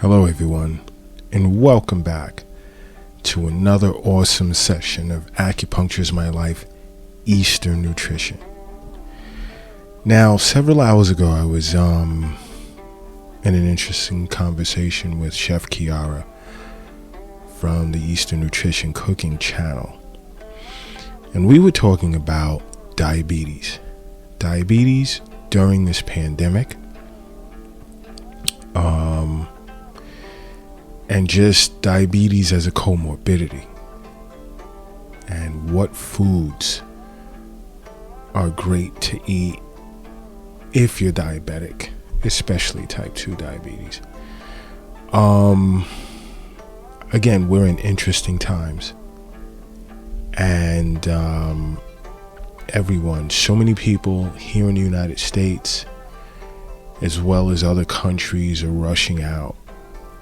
Hello everyone, and welcome back to another awesome session of Acupuncture is My Life Eastern Nutrition. Now, several hours ago I was in an interesting conversation with Chef Kiara from the Eastern Nutrition Cooking channel. And we were talking about diabetes. Diabetes during this pandemic. And just diabetes as a comorbidity, and what foods are great to eat if you're diabetic, especially type 2 diabetes. Again, we're in interesting times, and so many people here in the United States as well as other countries are rushing out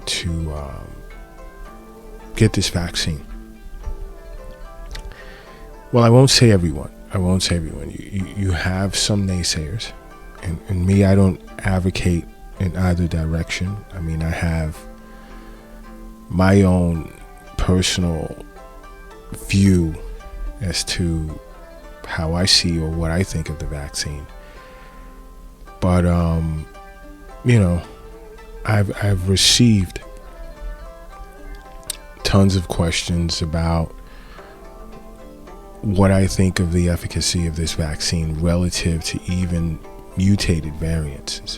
to get this vaccine. Well, I won't say everyone. You have some naysayers, and me, I don't advocate in either direction. I mean, I have my own personal view as to how I see or what I think of the vaccine. But I've received tons of questions about what I think of the efficacy of this vaccine relative to even mutated variants.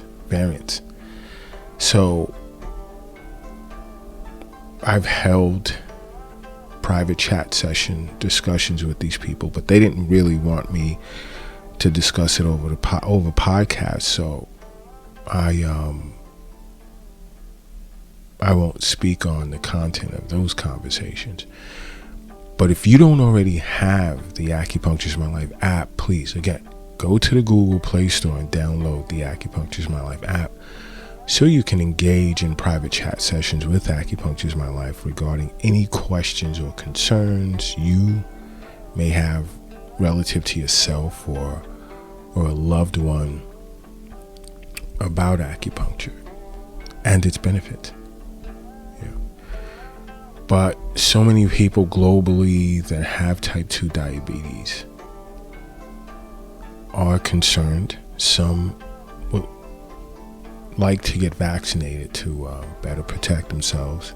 So I've held private chat session discussions with these people, but they didn't really want me to discuss it over podcast. So I won't speak on the content of those conversations. But if you don't already have the Acupuncture is My Life app, please, again, go to the Google Play Store and download the Acupuncture is My Life app so you can engage in private chat sessions with Acupuncture is My Life regarding any questions or concerns you may have relative to yourself or a loved one about acupuncture and its benefits. But so many people globally that have type 2 diabetes are concerned. Some would like to get vaccinated to better protect themselves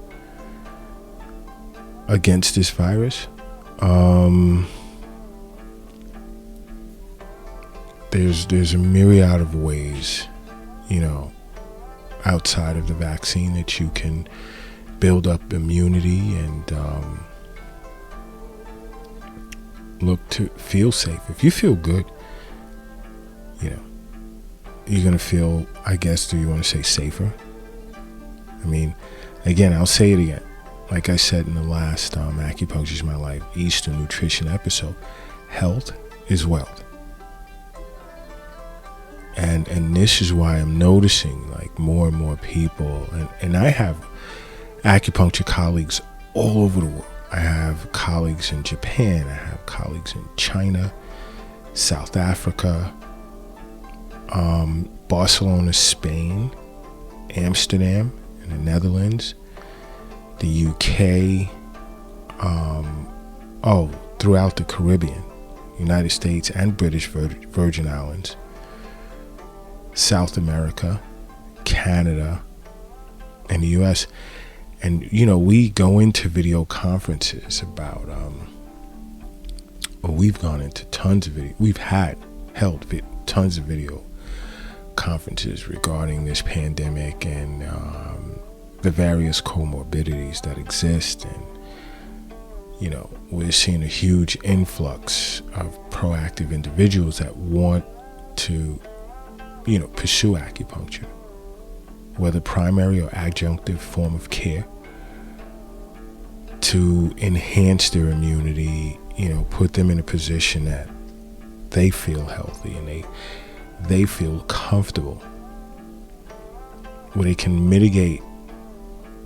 against this virus. There's a myriad of ways, outside of the vaccine that you can build up immunity and look to feel safe. If you feel good, you're going to feel, I guess, do you want to say safer? I mean, again, I'll say it again. Like I said in the last Acupuncture is My Life Eastern Nutrition episode, health is wealth. And this is why I'm noticing like more and more people, and I have acupuncture colleagues all over the world. I have colleagues in Japan, I have colleagues in China, South Africa, Barcelona, Spain, Amsterdam in the Netherlands, the UK, throughout the Caribbean, United States and British Virgin Islands, South America, Canada, and the US. And, we go into video conferences about, we've gone into tons of video. We've held tons of video conferences regarding this pandemic and the various comorbidities that exist. And, we're seeing a huge influx of proactive individuals that want to, pursue acupuncture, whether primary or adjunctive form of care, to enhance their immunity, put them in a position that they feel healthy and they feel comfortable, where they can mitigate,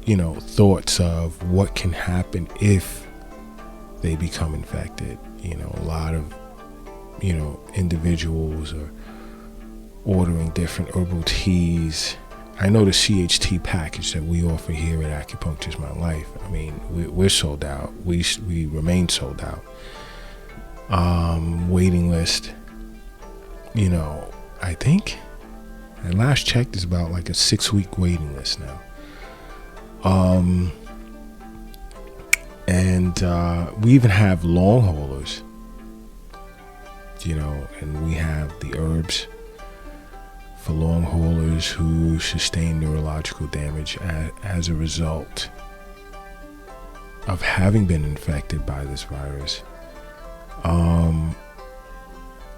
thoughts of what can happen if they become infected. A lot of, individuals are ordering different herbal teas I know the CHT package that we offer here at Acupuncture is My Life. I mean, we're sold out. We remain sold out. Waiting list, you know, I think at last checked is about like a 6-week waiting list now. And we even have long haulers, you know, and we have the herbs for long haulers who sustain neurological damage as a result of having been infected by this virus.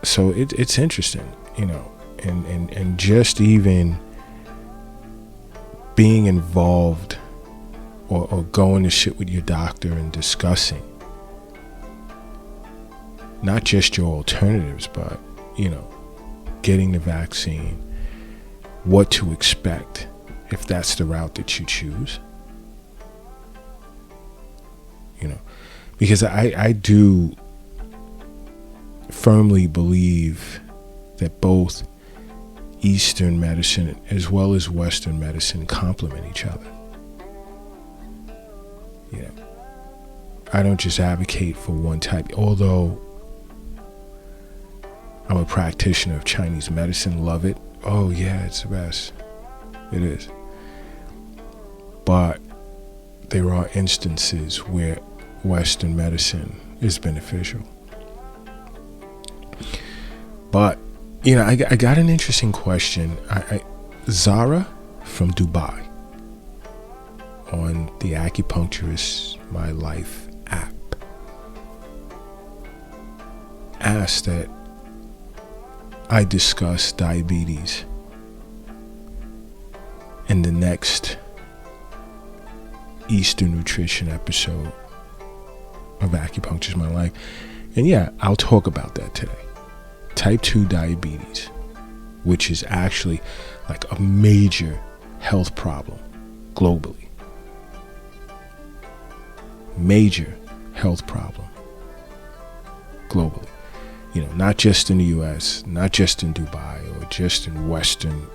So it's interesting, you know, and just even being involved or going to sit with your doctor and discussing not just your alternatives, but, you know, getting the vaccine, what to expect if that's the route that you choose, you know, because I do firmly believe that both Eastern medicine as well as Western medicine complement each other. You know, I don't just advocate for one type, although I'm a practitioner of Chinese medicine, love it. Oh yeah, it's the best. It is. But there are instances where Western medicine is beneficial. But, you know, I got an interesting question. Zara from Dubai on the Acupuncturist My Life app asked that I discuss diabetes in the next Eastern Nutrition episode of Acupuncture is My Life. And yeah, I'll talk about that today. Type 2 diabetes, which is actually like a major health problem globally. Major health problem globally. You know, not just in the US, not just in Dubai, or just in Western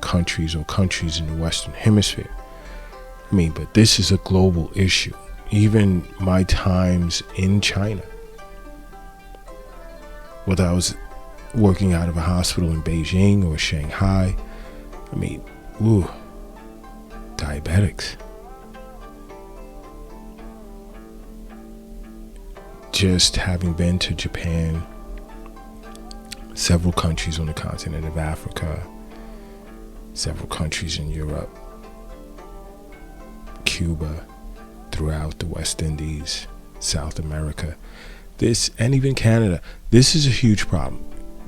countries or countries in the Western Hemisphere. I mean, but this is a global issue. Even my times in China, whether I was working out of a hospital in Beijing or Shanghai, I mean, diabetics. Just having been to Japan, several countries on the continent of Africa, several countries in Europe, Cuba, throughout the West Indies, South America, and even Canada, this is a huge problem.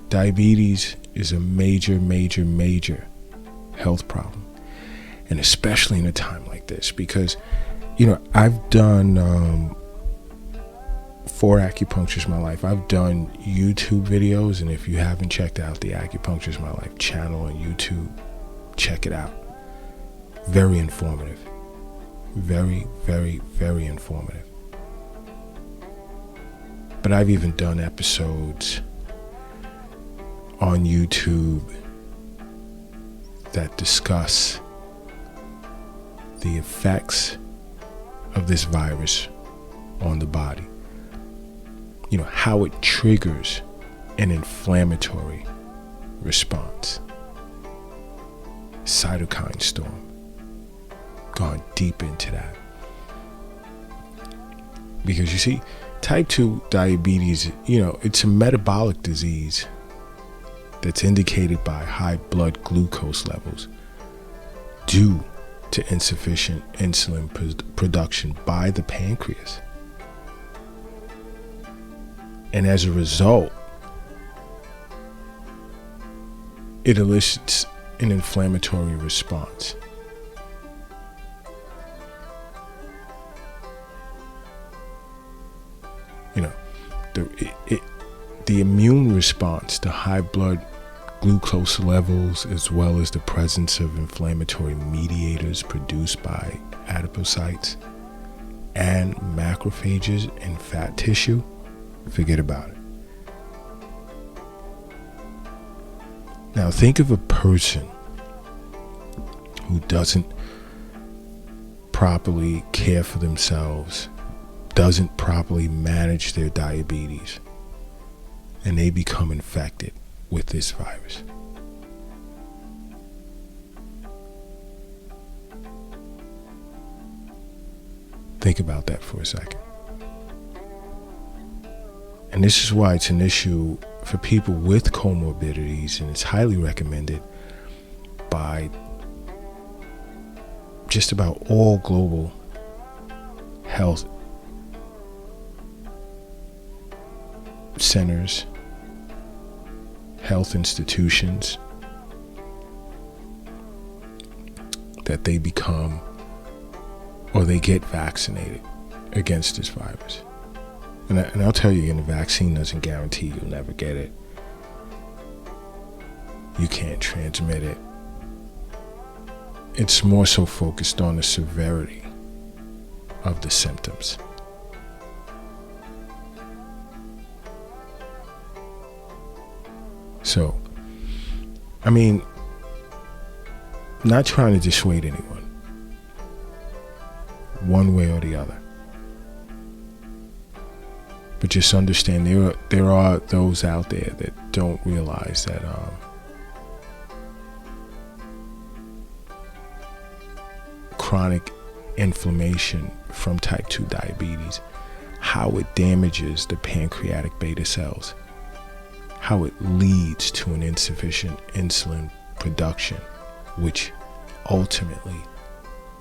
Diabetes is a major, major, major health problem. And especially in a time like this, because, you know, I've done, for Acupuncture is My Life, I've done YouTube videos, and if you haven't checked out the Acupuncture is My Life channel on YouTube, check it out. Very informative. Very, very, very informative. But I've even done episodes on YouTube that discuss the effects of this virus on the body. You know, how it triggers an inflammatory response. Cytokine storm. Gone deep into that. Because you see, type 2 diabetes, you know, it's a metabolic disease that's indicated by high blood glucose levels due to insufficient insulin production by the pancreas. And as a result, it elicits an inflammatory response. You know, the immune response to high blood glucose levels, as well as the presence of inflammatory mediators produced by adipocytes and macrophages in fat tissue, forget about it. Now think of a person who doesn't properly care for themselves, doesn't properly manage their diabetes, and they become infected with this virus. Think about that for a second. And this is why it's an issue for people with comorbidities, and it's highly recommended by just about all global health centers, health institutions, that they become or they get vaccinated against this virus. And I'll tell you again, the vaccine doesn't guarantee you'll never get it. You can't transmit it. It's more so focused on the severity of the symptoms. So, I mean, not trying to dissuade anyone, one way or the other. But just understand there are those out there that don't realize that chronic inflammation from type 2 diabetes, how it damages the pancreatic beta cells, how it leads to an insufficient insulin production, which ultimately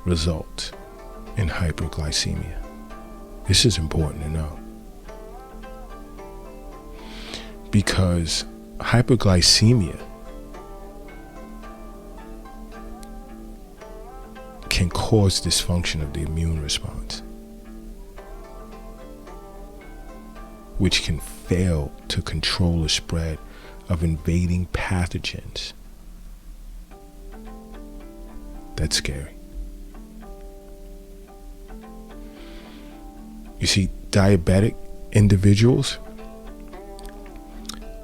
results in hyperglycemia. This is important to know, because hyperglycemia can cause dysfunction of the immune response, which can fail to control the spread of invading pathogens. That's scary. You see, diabetic individuals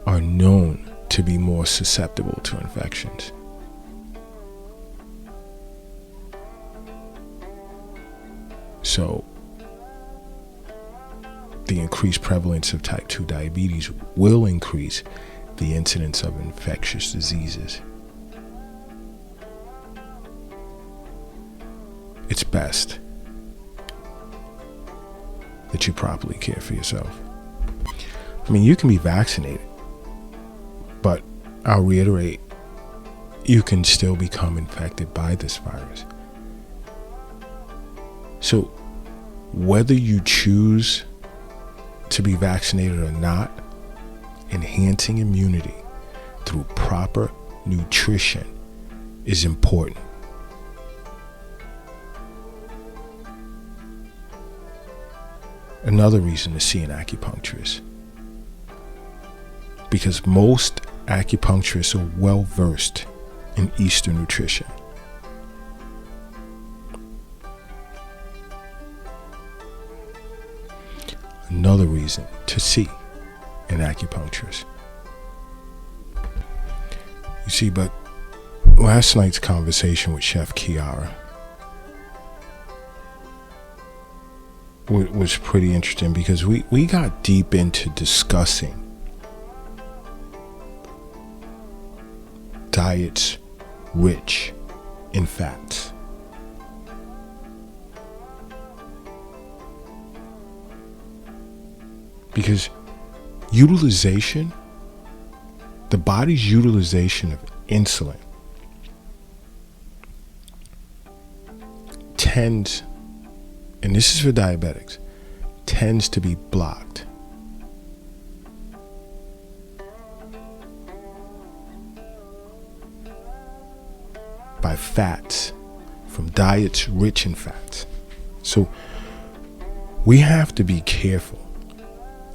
are known to be more susceptible to infections. So, the increased prevalence of type 2 diabetes will increase the incidence of infectious diseases. It's best that you properly care for yourself. I mean, you can be vaccinated, but I'll reiterate, you can still become infected by this virus. So, whether you choose to be vaccinated or not, enhancing immunity through proper nutrition is important. Another reason to see an acupuncturist, because most acupuncturists are well versed in Eastern nutrition. Another reason to see an acupuncturist. You see, but last night's conversation with Chef Kiara was pretty interesting, because we got deep into discussing diets rich in fats. Because utilization, the body's utilization of insulin tends, and this is for diabetics, tends to be blocked by fats from diets rich in fats. So we have to be careful.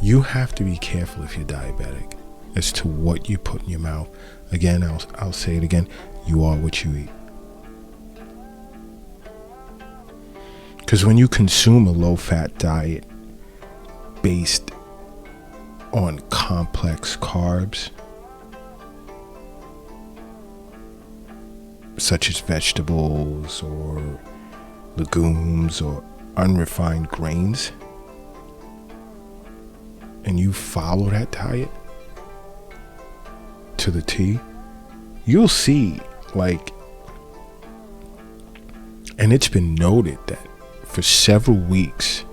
You have to be careful if you're diabetic as to what you put in your mouth. Again, I'll say it again. You are what you eat. Because when you consume a low-fat diet based on complex carbs, such as vegetables or legumes or unrefined grains, and you follow that diet to the T, you'll see, like, and it's been noted that for several weeks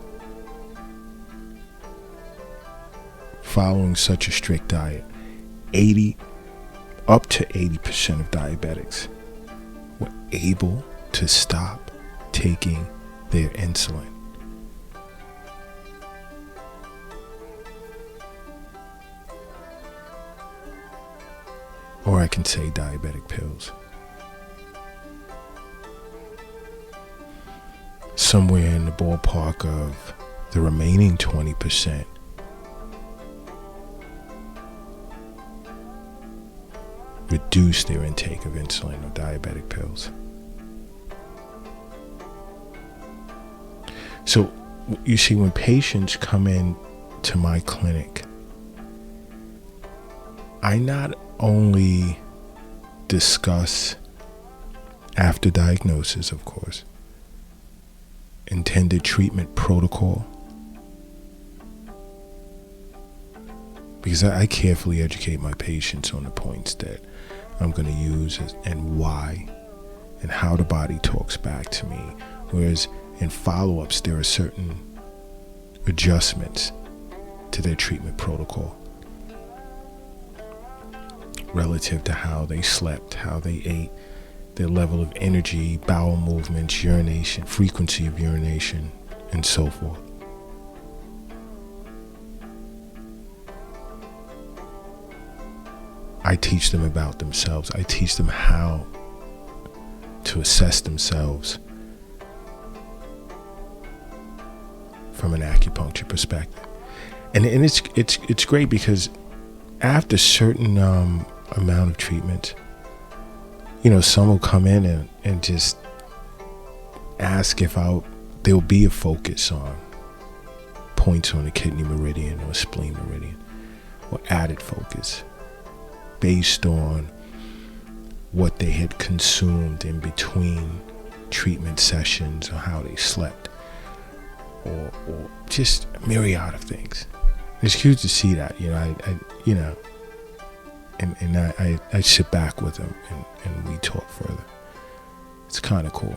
following such a strict diet, up to 80% of diabetics were able to stop taking their insulin. Or I can say diabetic pills. Somewhere in the ballpark of the remaining 20% reduce their intake of insulin or diabetic pills. So you see, when patients come in to my clinic, I not only discuss, after diagnosis, of course, intended treatment protocol, because I carefully educate my patients on the points that I'm going to use and why and how the body talks back to me. Whereas in follow-ups, there are certain adjustments to their treatment protocol relative to how they slept, how they ate, their level of energy, bowel movements, urination, frequency of urination, and so forth. I teach them about themselves. I teach them how to assess themselves from an acupuncture perspective. And it's great because after certain amount of treatment, some will come in and just ask if there'll be a focus on points on the kidney meridian or spleen meridian, or added focus based on what they had consumed in between treatment sessions, or how they slept, or just a myriad of things. It's huge to see that, I sit back with them and we talk further. It's kind of cool.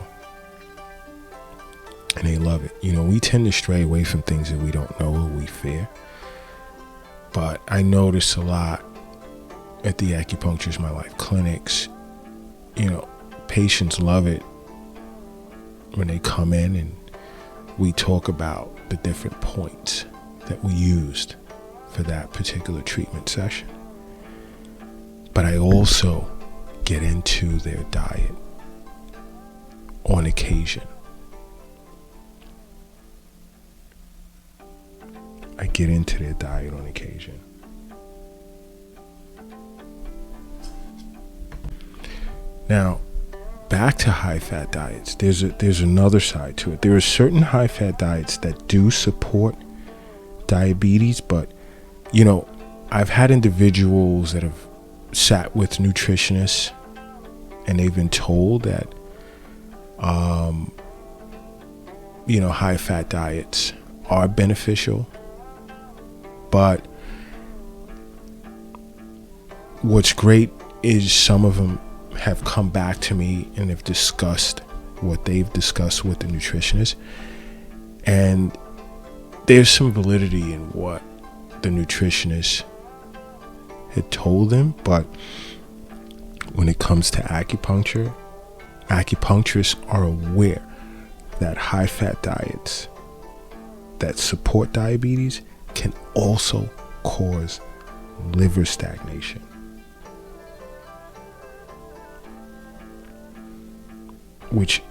And they love it. We tend to stray away from things that we don't know or we fear. But I notice a lot at the Acupuncture My Life clinics, patients love it when they come in and we talk about the different points that we used for that particular treatment session. But I also get into their diet on occasion. I get into their diet on occasion. Now, back to high-fat diets. There's another side to it. There are certain high-fat diets that do support diabetes, but I've had individuals that have sat with nutritionists and they've been told that high-fat diets are beneficial, but what's great is some of them have come back to me and have discussed what they've discussed with the nutritionist, and there's some validity in what the nutritionist had told them. But when it comes to acupuncture, acupuncturists are aware that high-fat diets that support diabetes can also cause liver stagnation, which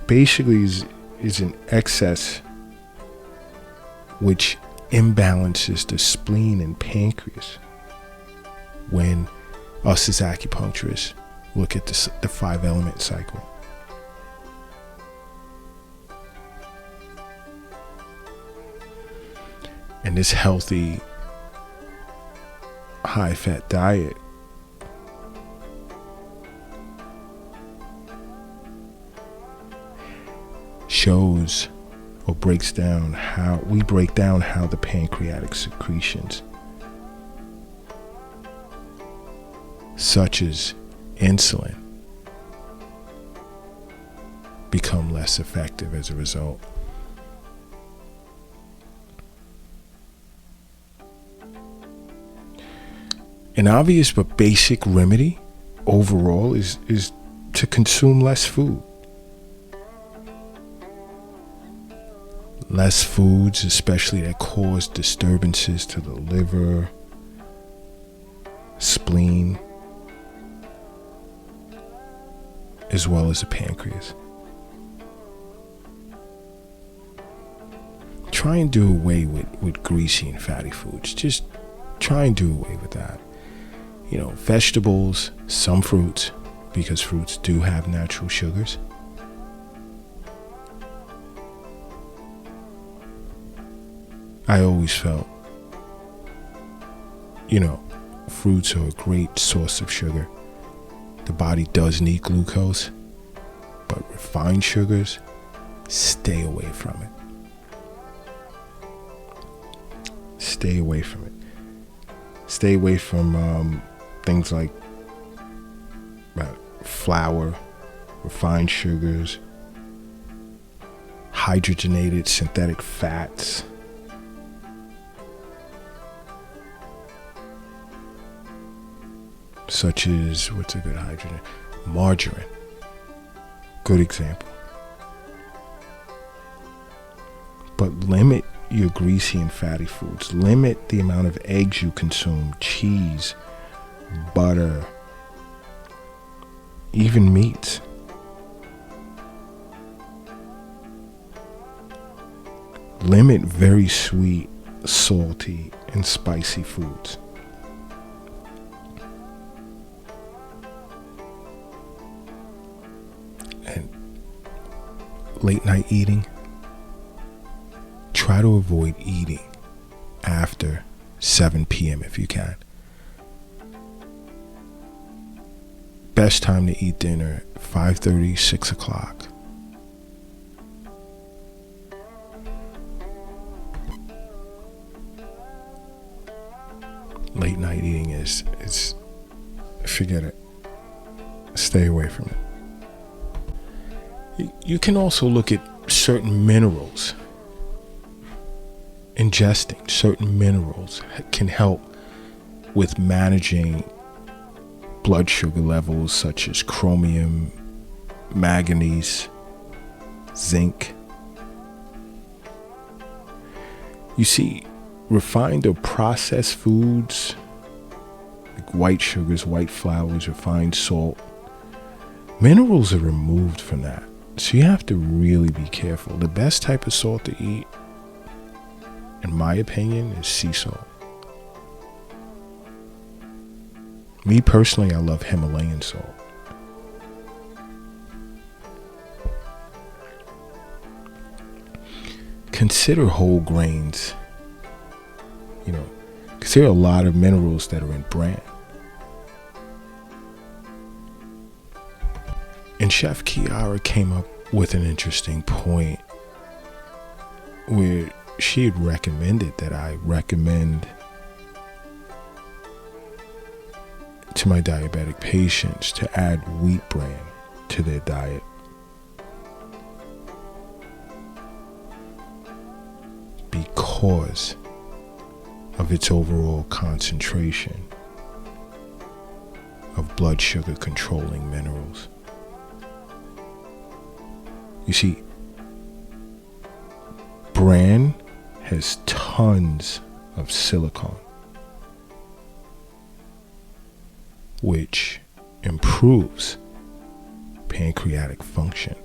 basically is an excess which imbalances the spleen and pancreas when us as acupuncturists look at the 5-element cycle. And this healthy high-fat diet shows or breaks down how the pancreatic secretions, such as insulin, become less effective as a result. An obvious but basic remedy overall is to consume less food. Less foods, especially that cause disturbances to the liver, spleen, as well as the pancreas. Try and do away with greasy and fatty foods. Just try and do away with that. Vegetables, some fruits, because fruits do have natural sugars. I always felt, fruits are a great source of sugar. The body does need glucose, but refined sugars, stay away from it. Stay away from it. Stay away from things like flour, refined sugars, hydrogenated synthetic fats, such as, what's a good hydrogen? Margarine. Good example. But limit your greasy and fatty foods. Limit the amount of eggs you consume, cheese, butter, even meat. Limit very sweet, salty, and spicy foods. And late night eating, try to avoid eating after 7 p.m. if you can. Best time to eat dinner, 5:30, 6 o'clock. Late night eating is forget it. Stay away from it. You can also look at certain minerals. Ingesting certain minerals can help with managing blood sugar levels such as chromium, manganese, zinc. You see, refined or processed foods like white sugars, white flours, refined salt, minerals are removed from that. So you have to really be careful. The best type of salt to eat, in my opinion, is sea salt. Me personally, I love Himalayan salt. Consider whole grains. Consider a lot of minerals that are in bran. And Chef Kiara came up with an interesting point where she had recommended that I recommend to my diabetic patients to add wheat bran to their diet. Because of its overall concentration of blood sugar controlling minerals. You see, bran has tons of silicone, which improves pancreatic function.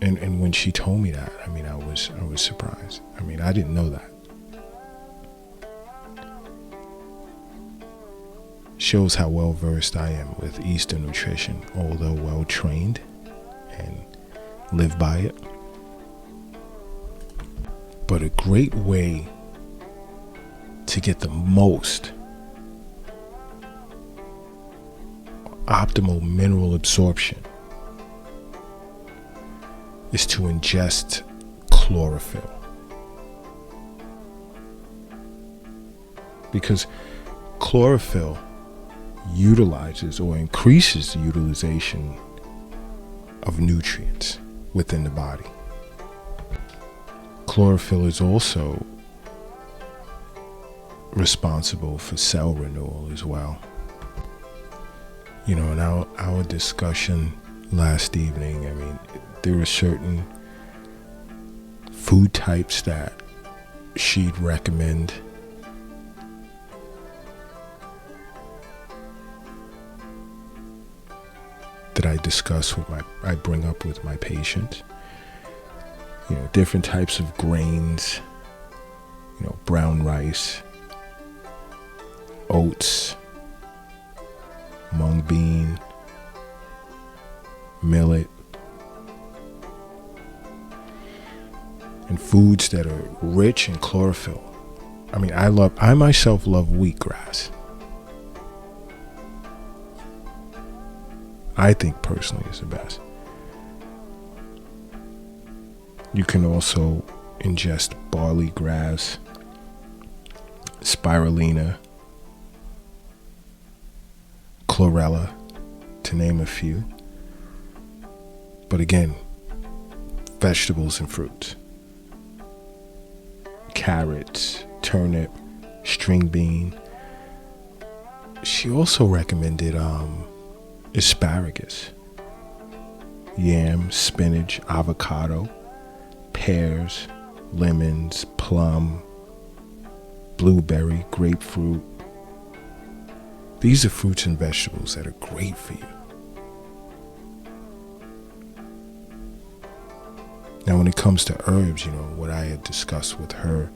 And when she told me that, I was surprised. I didn't know that. Shows how well versed I am with Eastern nutrition, although well trained and live by it. But a great way to get the most optimal mineral absorption is to ingest chlorophyll. Because chlorophyll utilizes or increases the utilization of nutrients within the body. Chlorophyll is also responsible for cell renewal as well. In our discussion last evening, there were certain food types that she'd recommend that I bring up with my patients. Different types of grains, brown rice, oats, mung bean, millet, and foods that are rich in chlorophyll. I myself love wheatgrass. I think personally it's the best. You can also ingest barley grass, spirulina, chlorella, to name a few. But again, vegetables and fruits. Carrots, turnip, string bean. She also recommended asparagus, yam, spinach, avocado, pears, lemons, plum, blueberry, grapefruit. These are fruits and vegetables that are great for you. Now, when it comes to herbs, what I had discussed with her,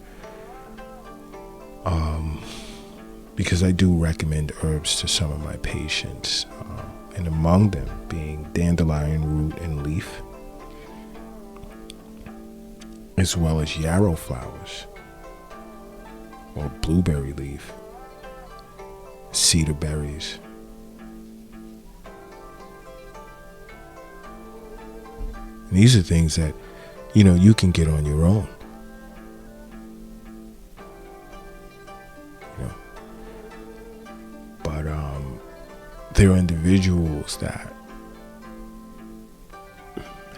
because I do recommend herbs to some of my patients, and among them being dandelion root and leaf, as well as yarrow flowers, or blueberry leaf, cedar berries. And these are things that, you can get on your own. But there are individuals that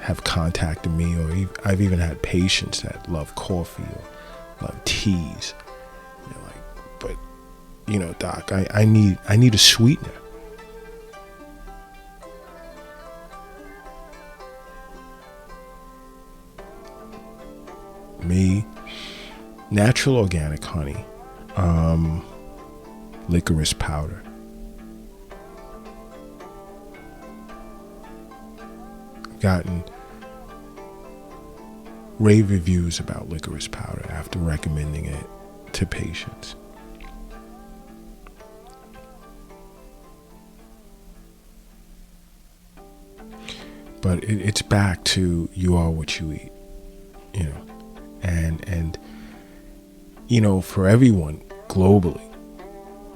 have contacted me, or I've even had patients that love coffee or love teas. They're like, but doc, I need a sweetener. Me, natural organic honey, licorice powder. I've gotten rave reviews about licorice powder after recommending it to patients. But it's back to you are what you eat, and for everyone globally,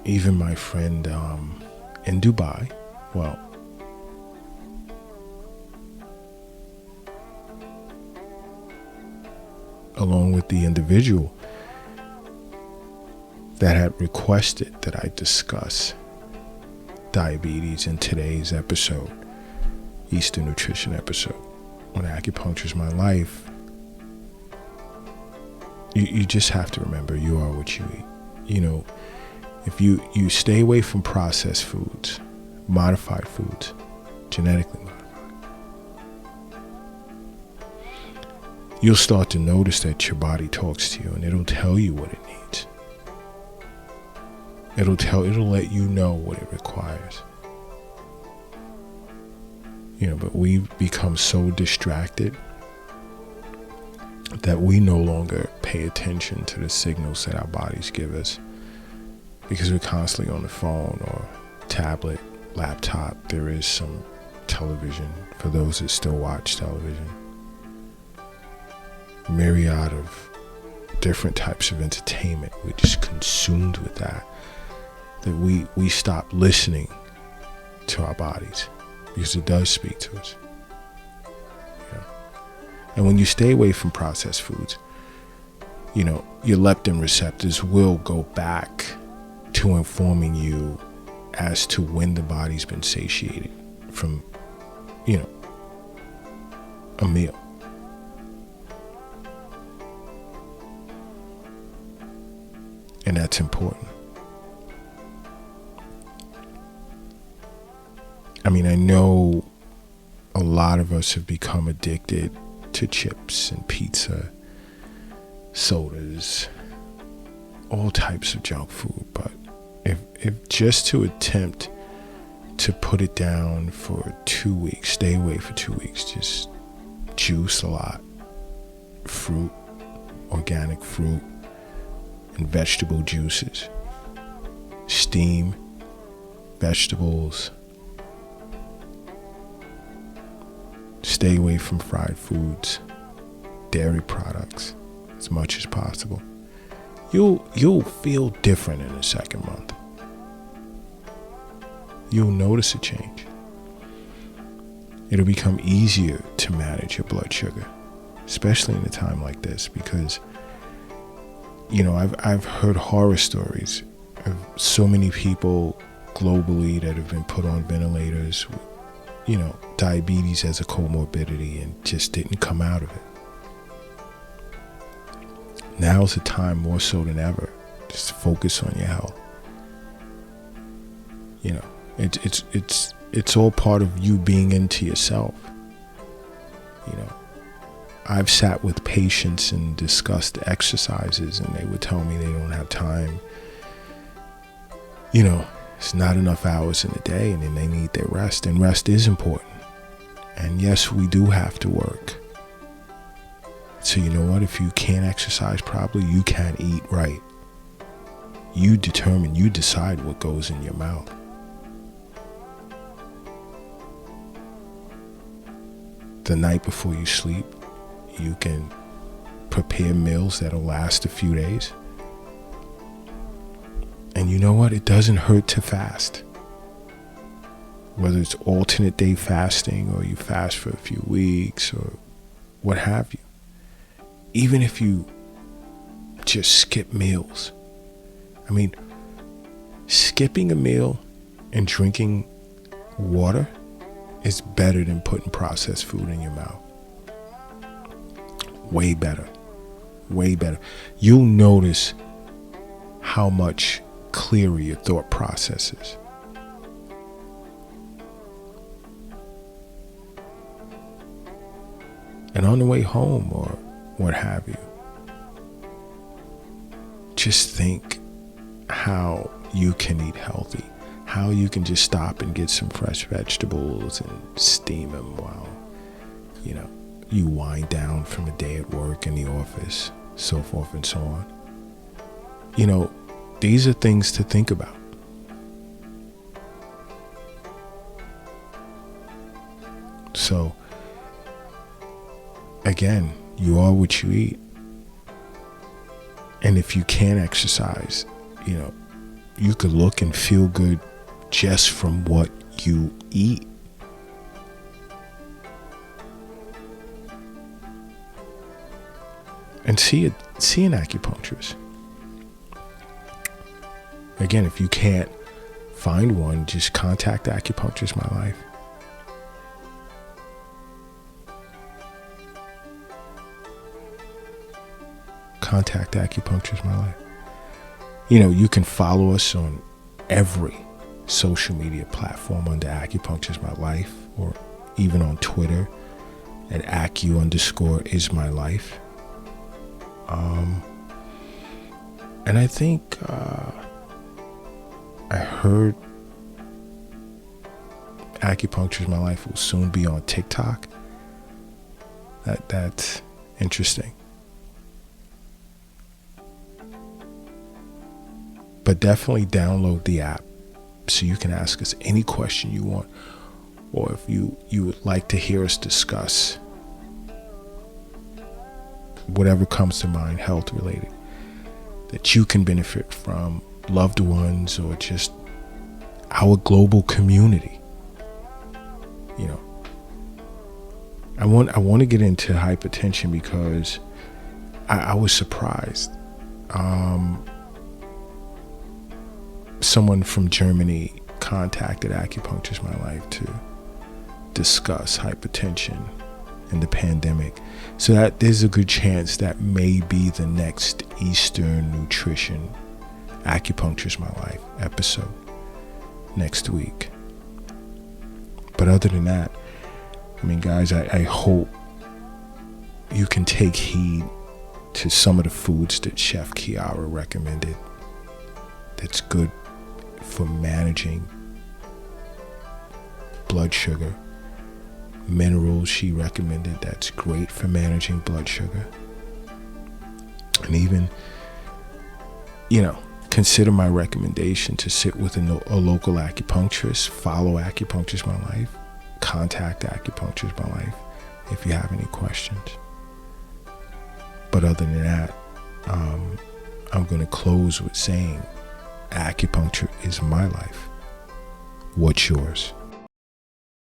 even my friend in Dubai, along with the individual that had requested that I discuss diabetes in today's episode, Eastern Nutrition episode, when acupuncture is my life, you just have to remember you are what you eat. If you stay away from processed foods, modified foods, genetically modified, you'll start to notice that your body talks to you, and it'll tell you what it needs. It'll let you know what it requires. But we've become so distracted that we no longer pay attention to the signals that our bodies give us, because we're constantly on the phone or tablet, laptop. There is some television for those that still watch television. Myriad of different types of entertainment. We're just consumed with that we stop listening to our bodies, because it does speak to us. And when you stay away from processed foods, your leptin receptors will go back to informing you as to when the body's been satiated from, a meal. And that's important. I mean, I know a lot of us have become addicted to chips and pizza, sodas, all types of junk food. But if just to attempt to put it down for 2 weeks, stay away for 2 weeks, just juice a lot, fruit, organic fruit, and vegetable juices, steam vegetables, stay away from fried foods, dairy products as much as possible. You'll feel different in the second month. You'll notice a change. It'll become easier to manage your blood sugar, especially in a time like this, because I've heard horror stories of so many people globally that have been put on ventilators with, diabetes as a comorbidity and just didn't come out of it. Now's the time more so than ever. Just focus on your health. It's all part of you being into yourself. I've sat with patients and discussed exercises, and they would tell me they don't have time. It's not enough hours in the day, and then they need their rest, and rest is important. And yes, we do have to work. So you know what? If you can't exercise properly, you can't eat right. You decide what goes in your mouth. The night before you sleep, you can prepare meals that'll last a few days. And you know what? It doesn't hurt to fast. Whether it's alternate day fasting or you fast for a few weeks or what have you. Even if you just skip meals. I mean, skipping a meal and drinking water is better than putting processed food in your mouth. Way better. Way better. You'll notice how much clearer your thought process is. And on the way home or what have you, just think how you can eat healthy, how you can just stop and get some fresh vegetables and steam them while, you wind down from a day at work in the office, so forth and so on. These are things to think about. So, again, you are what you eat. And if you can't exercise, you could look and feel good just from what you eat. And see an acupuncturist. Again, if you can't find one, just contact Acupuncture's My Life. Contact Acupuncture's My Life. You can follow us on every social media platform under Acupuncture's My Life, or even on Twitter at acu_is_my_life. And I think I heard Acupuncture's My Life will soon be on TikTok. That's interesting. But definitely download the app so you can ask us any question you want, or if you would like to hear us discuss whatever comes to mind, health related, that you can benefit from, loved ones, or just our global community. I want to get into hypertension because I was surprised. Someone from Germany contacted Acupuncture's My Life to discuss hypertension and the pandemic. So that there's a good chance that may be the next Eastern Nutrition Acupuncture's My Life episode next week. But other than that, I mean, guys, I hope you can take heed to some of the foods that Chef Kiara recommended that's good for managing blood sugar. Minerals she recommended that's great for managing blood sugar. And even, consider my recommendation to sit with a local acupuncturist, follow Acupuncture's My Life, contact Acupuncture's My Life if you have any questions. But other than that, I'm going to close with saying acupuncture is my life. What's yours?